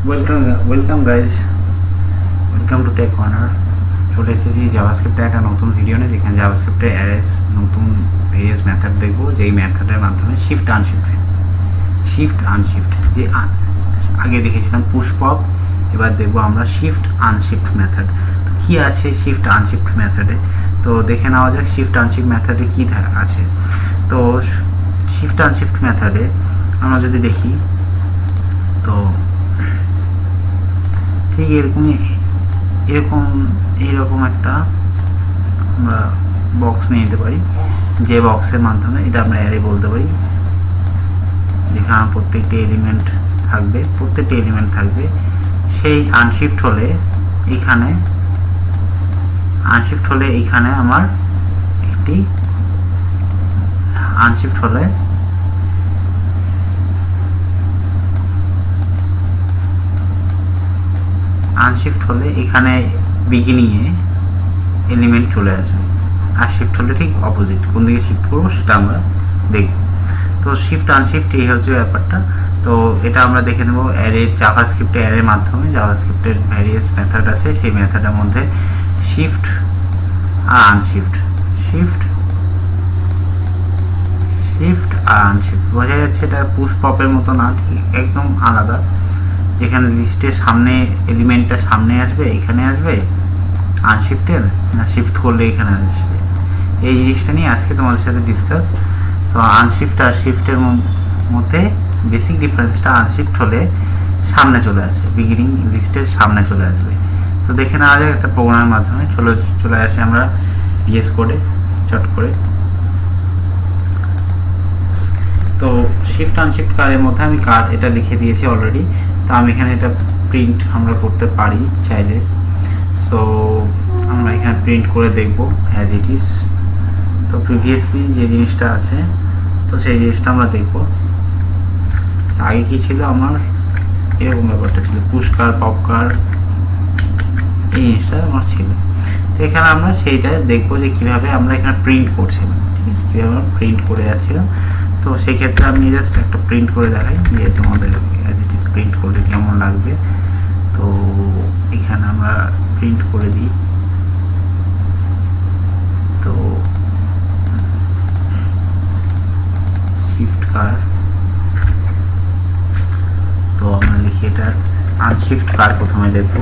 Welcome guys, welcome to techhonour। চলে এসেছি জাভাস্ক্রিপ্টের একটা নতুন ভিডিও নিয়ে, যেখানে জাভাস্ক্রিপ্টের অ্যারেস নতুন ভেরিয়াস মেথড দেখবো, যেই মেথডের মাধ্যমে শিফট আনশিফট যে আগে দেখেছিলাম পুশ পপ, এবার দেখবো আমরা শিফট আনশিফট মেথড। তো কী আছে শিফট আনশিফট মেথডে, তো দেখে নেওয়া যাক শিফট আনশিফট মেথডে কী আছে। তো শিফট আনশিফট মেথডে আমরা যদি দেখি, তো ঠিক এরকম একটা আমরা বক্স নিয়ে নিতে পারি, যে বক্সের মাধ্যমে এটা আমরা অ্যারে বলতে পারি, যেখানে প্রত্যেকটি এলিমেন্ট থাকবে। সেই আনশিফট হলে এইখানে আমার একটি আনশিফট হলে এখানে বিগিনিংয়ে এলিমেন্ট চলে আসবে, আর শিফট হলে ঠিক অপোজিট, কোন দিকে শিফট করবো সেটা আমরা দেখব। তো শিফট আনশিফট এই হচ্ছে ব্যাপারটা। তো এটা আমরা দেখে নেব জাভাস্ক্রিপ্টে অ্যারের মাধ্যমে। জাভাস্ক্রিপ্টের ভ্যারিয়াস মেথড আছে, সেই মেথডের মধ্যে শিফট আর আনশিফট বোঝা যাচ্ছে এটা পুশ পপের মতো না, ঠিক একদম আলাদা। যেখানে লিস্টের সামনে এলিমেন্টটা সামনে আসবে, এখানে আসবে আনশিফটের, না শিফট করলে এখানে আসবে, এই জিনিসটা নিয়ে আজকে তোমাদের সাথে ডিসকাস। তো আনশিফট আর শিফটের মধ্যে বেসিক ডিফারেন্সটা, আনশিফট হলে সামনে চলে আসে, বিগিনিং লিস্টের সামনে চলে আসবে। তো দেখে নেওয়া যায় একটা প্রোগ্রামের মাধ্যমে। চলে আসে আমরা ভিএস কোডে চট করে। তো শিফট আনশিফট কারের মধ্যে আমি কার এটা লিখে দিয়েছি অলরেডি। তো আমি এখানে এটা প্রিন্ট আমরা করতে পারি চাইলে। সো আমরা এখানে প্রিন্ট করে দেখব অ্যাজ ইট ইজ। তো প্রিভিয়াসলি যে জিনিসটা আছে, তো সেই জিনিসটা আমরা দেখব। আগে কি ছিল, আমার এরকম ব্যাপারটা ছিল, পুশ কার, পপ কার, এই জিনিসটা আমার ছিল। তো এখানে আমরা সেইটা দেখবো যে কীভাবে আমরা এখানে প্রিন্ট করছিলাম, ঠিক আছে, কীভাবে আমরা প্রিন্ট করে যাচ্ছিলাম। তো সেক্ষেত্রে আমি জাস্ট একটা প্রিন্ট করে দেখাই যে তোমাদের অ্যাজ ইট ইজ প্রিন্ট করলে কেমন লাগবে। তো এখানে আমরা প্রিন্ট করে দিই। তো শিফট কার, তো আমরা লিখি এটা আনশিফট কার প্রথমে দেখব।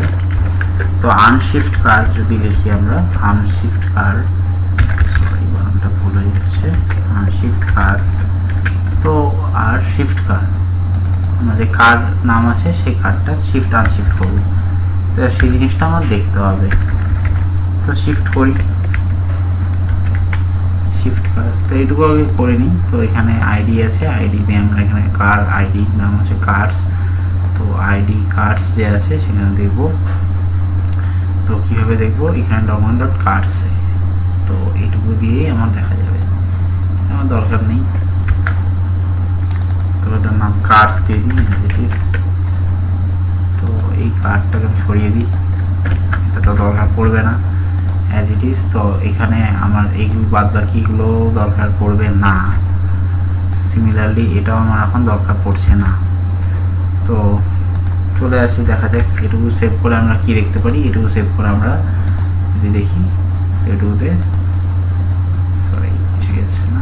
তো আনশিফট কার যদি লিখি আমরা, আনশিফট কার, সরি বানানটা ভুল হয়ে যাচ্ছে, আনশিফট কার। তো আর শিফট কার, আমাদের কার নাম আছে, সেই কারটা শিফট আনশিফট করবো। তো সেই জিনিসটা আমার দেখতে হবে। তো শিফট করি, শিফট কার, তো এইটুকু আগে করে নিই। তো এখানে আইডি আছে, আইডি দিয়ে আমরা এখানে কার আইডি নাম আছে কার্স। তো আইডি কার্স যে আছে সেখানে দেখবো। তো কীভাবে দেখবো, এখানে document.cards, তো এইটুকু দিয়েই আমার দেখা যাবে, আমার দরকার নেই। তো এটার নাম কার্ডস দিয়ে দিই অ্যাজ ইট ইজ। তো এই কার্ডটাকে আমি সরিয়ে দিই, এটা তো দরকার পড়বে না অ্যাজ ইট ইজ। তো এখানে আমার এইগুলো বাদ বাকিগুলো দরকার পড়বে না। সিমিলারলি এটাও আমার এখন দরকার পড়ছে না। তো চলে আসি, দেখা যাক এটুকু সেভ করে আমরা কি দেখতে পারি। এটুকু সেভ করে আমরা যদি দেখি, এটুকুতে সরি কিছু যাচ্ছে না,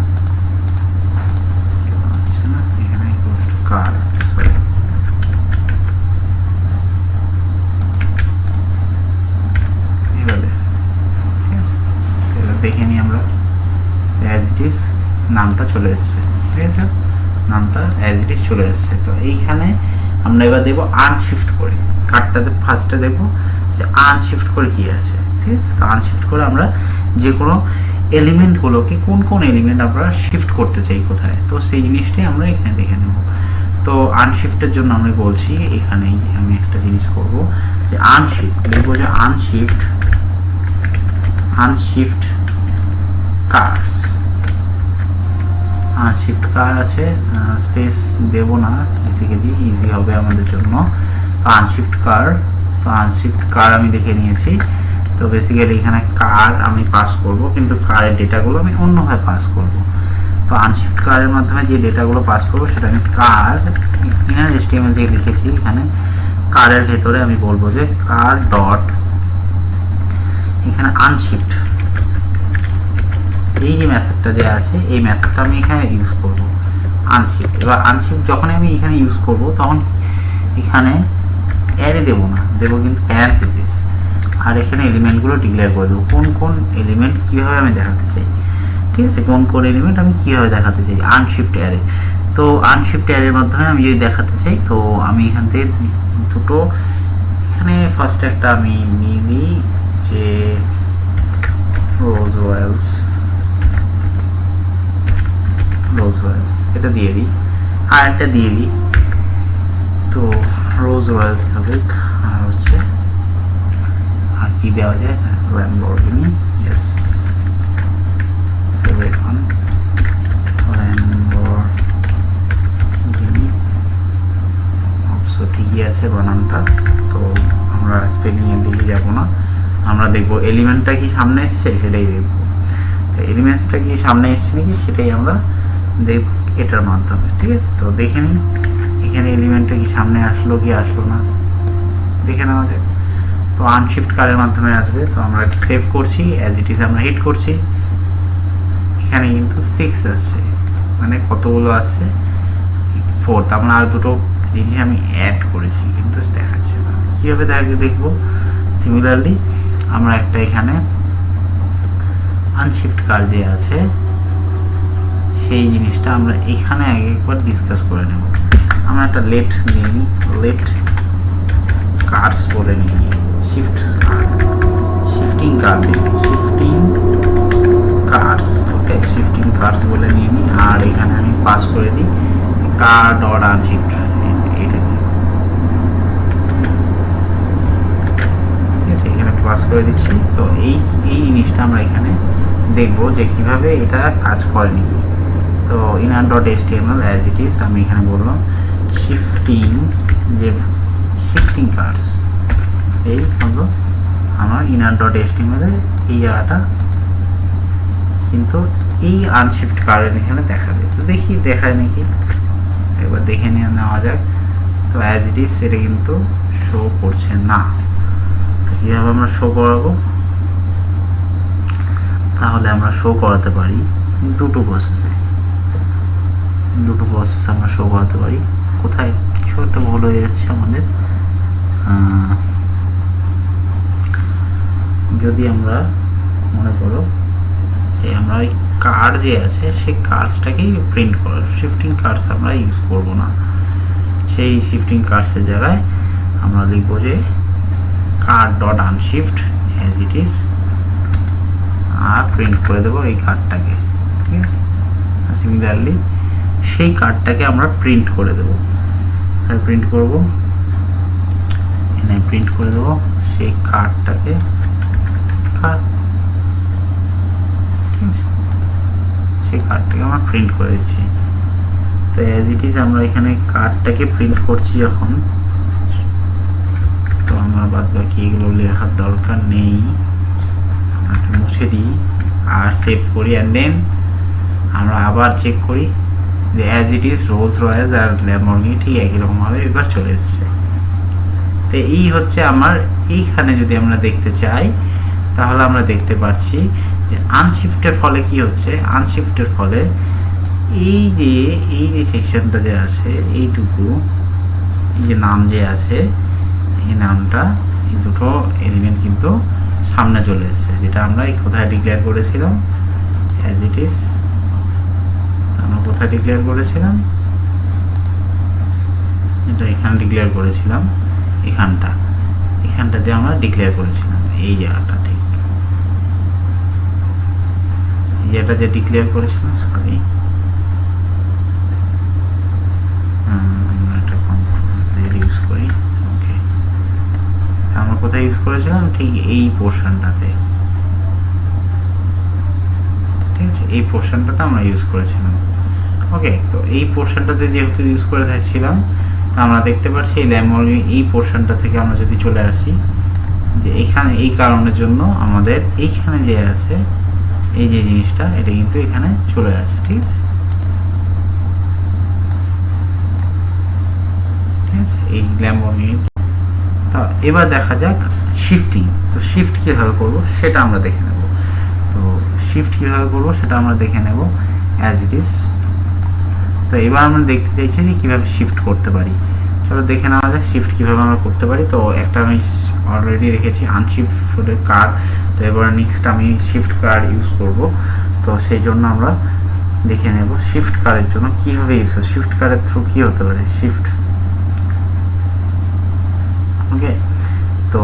এখানে কার, দেখে নিই আমরা, অ্যাজ ইট ইজ নামটা চলে এসছে, ঠিক আছে, নামটা অ্যাজ ইট ইজ চলে এসছে। তো এইখানে আমরা এবার দেখবো আনশিফট করে, কার্ডটাতে ফার্স্টে দেখবো যে আনশিফট করে কি আছে, ঠিক আছে। তো আনশিফট করে আমরা যে কোনো এলিমেন্টগুলোকে, কোন এলিমেন্ট আমরা শিফট করতে চাই কোথায়, তো সেই জিনিসটাই আমরা এখানে দেখে নেব। তো আনশিফটের জন্য আমি বলছি, এখানেই আমি একটা জিনিস করব যে আনশিফট লিখবো, যে আনশিফট কার্স, শিফট কার আছে, স্পেস দেব না, বেসিক্যালি ইজি হবে আমাদের জন্য। তো আনশিফট কার আমি দেখে নিয়েছি। তো বেসিক্যালি এখানে কার আমি পাস করব, কিন্তু কারের ডেটাগুলো আমি অন্যভাবে পাস করব। তো আনশিফট কারের মাধ্যমে যে ডেটাগুলো পাস করবো সেটা আমি কার এখানে HTML দিয়ে লিখেছি, এখানে কারের ভেতরে আমি বলবো যে কার ডট এখানে আনশিফট, এই যে মেথডটা যে আছে এই মেথডটা আমি এখানে ইউজ করব আনশিফট। এবার আনশিফট যখন আমি এখানে ইউজ করব তখন এখানে অ্যারে দেবো না, দেবো কিন্তু প্যারেনথেসিস, আর এখানে এলিমেন্টগুলো ডিক্লেয়ার করে দেবো কোন কোন এলিমেন্ট কীভাবে আমি দেখাতে চাই, ঠিক আছে, কোন কোন এলিমেন্ট আমি কীভাবে দেখাতে চাই আনশিফট অ্যারে। তো আনশিফট অ্যারের মাধ্যমে আমি যদি দেখাতে চাই তো আমি এখান থেকে দুটো, এখানে ফার্স্ট একটা আমি নিয়ে নিই যে রোজ ওয়েলস এটা দিয়ে দিই, আর একটা দিয়ে দিই, তো রোজ ওয়েলস হবে, আর হচ্ছে আর কি দেওয়া যায়, Lamborghini, yes favourite one Lamborghini, অবশ্য ঠিকই আছে বানানটা। তো আমরা স্পেলিংয়ের দিকে যাব না, আমরা দেখবো এলিমেন্টটা কি সামনে এসছে সেটাই দেখবো, এলিমেন্টসটা কি সামনে এসছে নাকি সেটাই আমরা দেখব এটার মাধ্যমে, ঠিক আছে। তো দেখে নিই এখানে এলিমেন্টটা কি সামনে আসলো কি আসলো না, দেখে নেওয়া যায়। তো আনশিফট কারের মাধ্যমে আসবে, তো আমরা সেভ করছি, অ্যাজ ইট ইজ আমরা হিট করছি, এখানে কিন্তু 6 আসছে, মানে কতগুলো আসছে 4, তার মানে আর দুটো জিনিস আমি অ্যাড করেছি কিন্তু দেখাচ্ছে না, কীভাবে দেখবো। সিমিলারলি আমরা একটা এখানে আনশিফট কার যে আছে সেই জিনিসটা আমরা এখানে আগে একবার ডিসকাস করে নেব। আমরা একটা লেট নিয়ে নিই, লেট কার্স বলে নিই, শিফটিং কার্স, ওকে, শিফটিং কার্স বলে নিয়ে নিই, আর এখানে আমি পাস করে দিই কার ডট আনশিফট, এটা ঠিক আছে, এখানে পাস করে দিচ্ছি। তো এই জিনিসটা আমরা এখানে দেখবো যে কিভাবে এটা কাজ করে নাকি। তো inner dot HTML as it is আমি এখানে বললাম শিফটিং কার্স, এই হলো আমার ইনার ডট এইচটিএমএল এর এই জায়গাটা, কিন্তু এই আনশিফট কারের এখানে দেখাবে। তো দেখি দেখায় নাকি, একবার দেখে নেওয়া যাক। তো অ্যাজ ইট ইজ সেটা কিন্তু শো করছে না, কীভাবে আমরা শো করাবো, তাহলে আমরা শো করাতে পারি দুটো প্রসেসে আমরা শো করাতে পারি। কোথায় কিছু একটা ভুল হয়ে যাচ্ছে আমাদের, যদি আমরা মনে করো যে আমরা ওই কার যে আছে সেই কার্সটাকেই প্রিন্ট করার, শিফটিং কার্স আমরা ইউজ করব না, সেই শিফটিং কার্সের জায়গায় আমরা লিখবো যে car dot unshift as it is, আর প্রিন্ট করে দেবো এই কার্ডটাকে, ঠিক আছে। সিমিলারলি সেই কার্ডটাকে আমরা প্রিন্ট করে দেবো, প্রিন্ট করবো, এখানে প্রিন্ট করে দেবো সেই কার্ডটাকে, সেই কার্ডটাকে আমরা প্রিন্ট করে দিচ্ছি। তো অ্যাজ ইট ইজ আমরা এখানে কার্ডটাকে প্রিন্ট করছি যখন, তো আমরা বাদ বাকি এগুলো লেখার দরকার নেই, মুছে দিই আর সেভ করি, অ্যান্ড দেন আমরা আবার চেক করি যে as it is Rolls Royce আর ল্যাম্বরগিনি ঠিক একই রকমভাবে এবার চলে এসছে। তো এই হচ্ছে আমার এইখানে যদি আমরা দেখতে চাই তাহলে আমরা দেখতে পাচ্ছি যে আনশিফটের ফলে কি হচ্ছে, আনশিফটের ফলে এই যে সেকশনটা যে আছে এইটুকু, এই যে নাম যে আছে এই নামটা, এই দুটো এলিমেন্ট কিন্তু সামনে চলে এসছে, যেটা আমরা এই কোথায় ডিক্লেয়ার করেছিলাম, অ্যাজ ইট ইজ আমরা কোথায় ডিক্লেয়ার করেছিলাম, এটা এখানে ডিক্লেয়ার করেছিলাম, এখানটাতে আমরা ডিক্লেয়ার করেছিলাম এই জায়গাটা, ঠিক এই জায়গাটা যে ডিক্লেয়ার করেছিলাম, সরি একটা ইউজ করি, ওকে, আমরা কোথায় ইউজ করেছিলাম, ঠিক এই পোর্শনটাতে, ঠিক আছে, এই পোর্শনটাতে আমরা ইউজ করেছিলাম, ওকে। তো এই পোর্শনটাতে যেহেতু ইউজ করে থাকছিলাম, তো আমরা দেখতে পাচ্ছি এই ল্যাম্বরগিনি এই পোর্শনটা থেকে আমরা যদি চলে আসি, যে এখানে এই কারণের জন্য আমাদের এইখানে যে আছে এই যে জিনিসটা, এটা কিন্তু এখানে চলে আসে, ঠিক আছে, ঠিক আছে, এই ল্যাম্বরগিনি তো এবার দেখা যাক শিফটিং। তো শিফট কীভাবে করব সেটা আমরা দেখে নেব। তো শিফট কীভাবে করব সেটা আমরা দেখে নেব অ্যাজ ইট ইজ। তো এবার আমরা দেখতে চাইছি যে কীভাবে শিফট করতে পারি। চলো দেখে নেওয়া যাক শিফট কীভাবে আমরা করতে পারি। তো একটা আমি অলরেডি রেখেছি আনশিফট কার। তো এবার নেক্সট আমি শিফট কার ইউজ করব। তো সেই জন্য আমরা দেখে নেব শিফট কারের জন্য কীভাবে ইউজ হয়, শিফট কারের থ্রু কী হতে পারে শিফট। ওকে, তো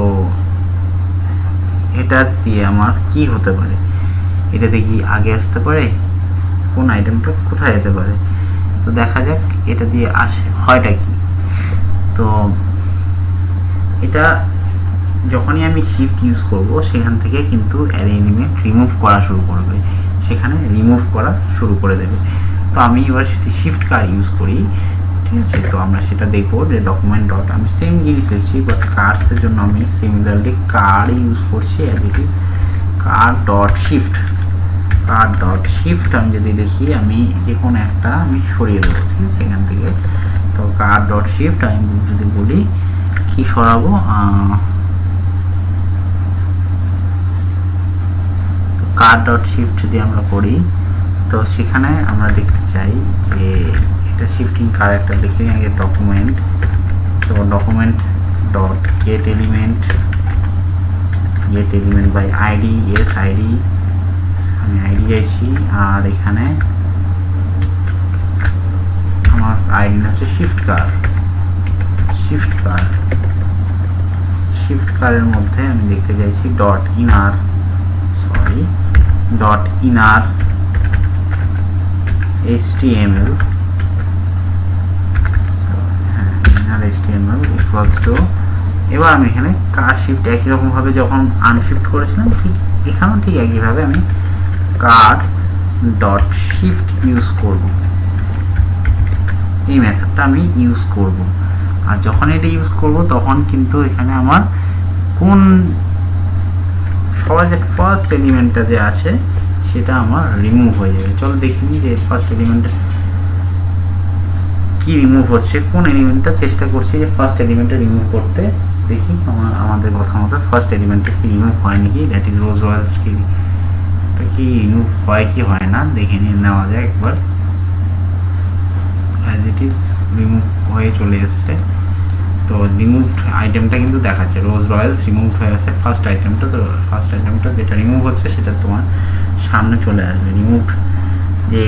এটা দিয়ে আমার কি হতে পারে, এটা দিয়ে কি আগে আসতে পারে, কোন আইটেমটা কোথায় যেতে পারে। তো দেখা যাক এটা দিয়ে আসে হয়টা কি। তো এটা যখনই আমি শিফট ইউজ করব সেখান থেকে কিন্তু অ্যারে এলিমেন্ট রিমুভ করা শুরু করবে, সেখানে রিমুভ করা শুরু করে দেবে। তো আমি এবার যদি শিফট কার ইউজ করি, ঠিক আছে, তো আমরা সেটা দেখবো যে ডকুমেন্ট ডট আমি সেম জিনিস লিখছি, বাট কার্সের জন্য আমি সিমিলারলি কার ইউজ করছি as it is car dot shift. Car dot shift আমি যদি দেখি আমি যে কোনো একটা আমি সরিয়ে দেবো, ঠিক আছে, এখান থেকে। তো কার ডট শিফট আমি যদি বলি কি সরাবো, কার ডট শিফট যদি আমরা করি তো সেখানে আমরা দেখতে চাই যে এটা শিফটিং কার একটা দেখি আগে ডকুমেন্ট। তো document dot get element by ID, as ID, আমি আইডি চাইছি, আর এখানে আমার আইডি হচ্ছে শিফট কার। শিফট কারের মধ্যে আমি দেখতে চাইছি dot inner HTML equals to, এবার আমি এখানে কার শিফট একই রকম ভাবে যখন আনশিফট করেছিলাম ঠিক এখানেও ঠিক একইভাবে আমি কার ডট শিফট ইউজ করব, এই মেথডটা আমি ইউজ করব। আর যখন এটা ইউজ করব তখন কিন্তু এখানে আমার কোন সবার যে ফার্স্ট এলিমেন্টটা যে আছে সেটা আমার রিমুভ হয়ে যাবে। চলো দেখি যে ফার্স্ট এলিমেন্টটা কি রিমুভ হচ্ছে, কোন এলিমেন্টটা চেষ্টা করছি যে ফার্স্ট এলিমেন্টটা রিমুভ করতে। দেখি আমাদের কথা মতো ফার্স্ট এলিমেন্টটা কি রিমুভ হয় নাকি, দ্যাট ইজ রোজ রয়েলস কি রিমুভ হয় কি হয় না দেখে নিয়ে নেওয়া যায় একবার। অ্যাজ ইট ইজ রিমুভ হয়ে চলে এসছে। তো রিমুভড আইটেমটা কিন্তু দেখাচ্ছে রোজ রয়েলস রিমুভ হয়ে আছে ফার্স্ট আইটেমটা। তো ফার্স্ট আইটেমটা যেটা রিমুভ হচ্ছে সেটা তোমার সামনে চলে আসবে। রিমুভড যে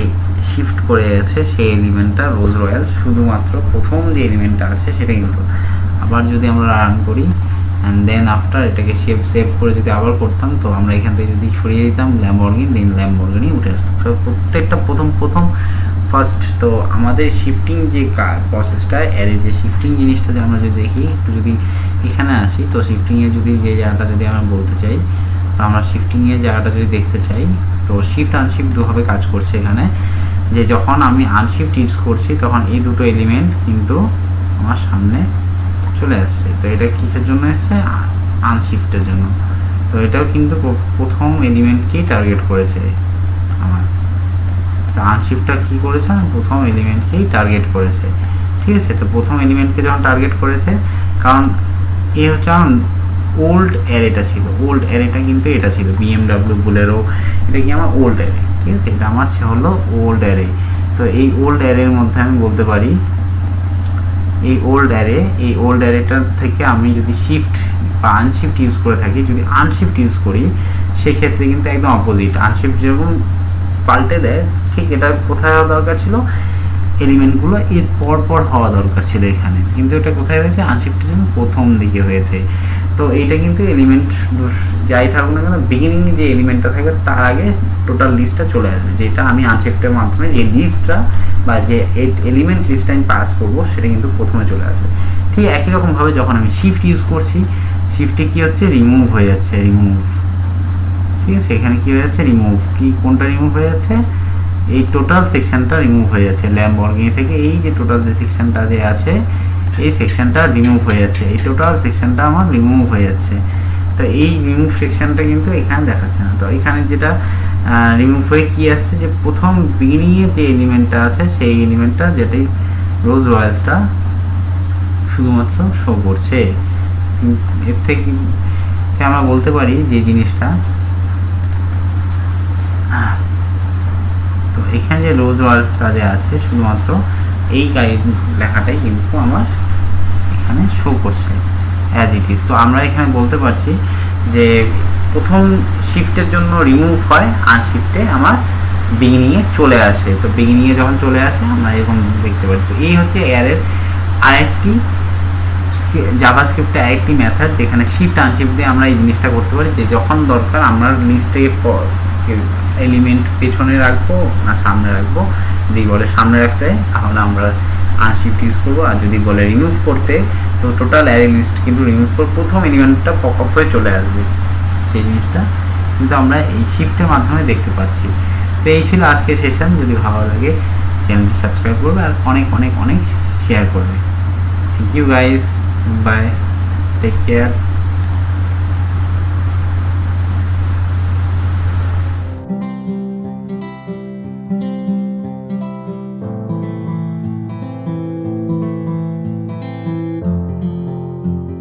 শিফট করে আছে সেই এলিমেন্টটা রোজ রয়েল, শুধুমাত্র প্রথম যে এলিমেন্টটা আছে সেটা কিন্তু। আবার যদি আমরা রান করি অ্যান্ড দেন আফটার এটাকে সেভ করে যদি আবার করতাম, তো আমরা এখান থেকে যদি সরিয়ে দিতাম ল্যাম্বরগিনি, দেন ল্যাম্বরগিনি উঠে আসতাম। তো প্রত্যেকটা প্রথম ফার্স্ট। তো আমাদের শিফটিং যে প্রসেসটা অ্যারের যে শিফটিং জিনিসটা যে আমরা যদি দেখি, একটু যদি এখানে আসি, তো শিফটিংয়ের যদি যে জায়গাটা যদি আমরা বলতে চাই, তো আমরা শিফটিংয়ের জায়গাটা যদি দেখতে চাই, তো শিফট আনশিফট দুভাবে কাজ করছে এখানে। যে যখন আমি আনশিফট ইউজ করছি তখন এই দুটো এলিমেন্ট কিন্তু আমার সামনে চলে আসছে। তো এটা কিসের জন্য এসছে, আনশিফটের জন্য। তো এটাও কিন্তু প্রথম এলিমেন্টকেই টার্গেট করেছে আমার। তো আনশিফটটা কী করেছে, প্রথম এলিমেন্টকেই টার্গেট করেছে, ঠিক আছে। তো প্রথম এলিমেন্টকে যখন টার্গেট করেছে, কারণ এ হচ্ছে আমার ওল্ড অ্যারেটা ছিল, ওল্ড অ্যারেটা কিন্তু এটা ছিল BMW বুলেরো, এটা কি আমার ওল্ড অ্যারে, ঠিক আছে, এটা আমার হলো ওল্ড অ্যারে। তো এই ওল্ড অ্যারের মধ্যে আমি বলতে পারি এই ওল্ড অ্যারেটার থেকে আমি যদি শিফট বা আনশিফট ইউজ করে থাকি, যদি আনশিফট ইউজ করি সেক্ষেত্রে কিন্তু একদম অপোজিট। আনশিফট যেরকম পাল্টে দেয়, ঠিক এটা কোথায় হওয়া দরকার ছিল, এলিমেন্টগুলো এর পর হওয়া দরকার ছিল এখানে, কিন্তু এটা কোথায় হয়েছে, আনশিফটের জন্য প্রথম দিকে হয়েছে। তো এইটা কিন্তু এলিমেন্ট যাই থাকুক না কেন, বিগিনিং যে এলিমেন্টটা থাকবে তার আগে টোটাল লিস্টটা চলে আসবে, যেটা আমি আনশিফটের মাধ্যমে যে লিস্টটা বা যে এলিমেন্ট লিস্টটা আমি পাস করবো সেটা কিন্তু প্রথমে চলে আসবে। ঠিক একই রকমভাবে যখন আমি শিফট ইউজ করছি, শিফটে কী হচ্ছে, রিমুভ হয়ে যাচ্ছে, ঠিক আছে, এখানে কী হয়ে যাচ্ছে, কোনটা রিমুভ হয়ে যাচ্ছে, এই টোটাল সেকশনটা রিমুভ হয়ে যাচ্ছে ল্যাম্বরগিনি থেকে। এই যে টোটাল যে সেকশনটা যে আছে এই সেকশনটা রিমুভ হয়ে যাচ্ছে, এই টোটাল সেকশনটা আমার রিমুভ হয়ে যাচ্ছে। তো এই রিমুভ সেকশনটা কিন্তু এখানে দেখাচ্ছে না। তো এখানে যেটা রিমুভ হয়ে কী আসছে, যে প্রথম বিগিনিংয়ে যে এলিমেন্টটা আছে সেই এলিমেন্টটা যেটাই রোজ রয়েলসটা শুধুমাত্র শো করছে। এর থেকে আমরা বলতে পারি যে জিনিসটা, তো এখানে যে রোজ ওয়ার্ডসটা যে আছে শুধুমাত্র এই গাইড লেখাটাই কিন্তু আমার এখানে শো করছে অ্যাজ ইট ইজ। তো আমরা এখানে বলতে পারছি যে প্রথম শিফটের জন্য রিমুভ হয়, আনশিফটে আমার বিগিনিংয়ে চলে আসে। তো বিগিনিংয়ে যখন চলে আসে আমরা এরকম দেখতে পারি। তো এই হচ্ছে অ্যারের আরেকটি জাভাস্ক্রিপ্টে আরেকটি মেথড, যেখানে শিফট আনশিফট দিয়ে আমরা এই জিনিসটা করতে পারি যে যখন দরকার আমরা লিস্টে এলিমেন্ট পেছনে রাখবো না সামনে রাখবো, যদি বলে সামনে রাখতে তাহলে আমরা আনশিফট ইউজ করবো, আর যদি বলে রিমুভ করতে তো টোটাল অ্যারে লিস্ট কিন্তু রিমুভ করে প্রথম এলিমেন্টটা পপ আপ হয়ে চলে আসবে। সেই জিনিসটা কিন্তু আমরা এই শিফটের মাধ্যমে দেখতে পাচ্ছি। তো এই ছিল আজকের সেশন। যদি ভালো লাগে চ্যানেলটি সাবস্ক্রাইব করবে আর অনেক অনেক অনেক শেয়ার করবে। Thank you guys, bye, take care.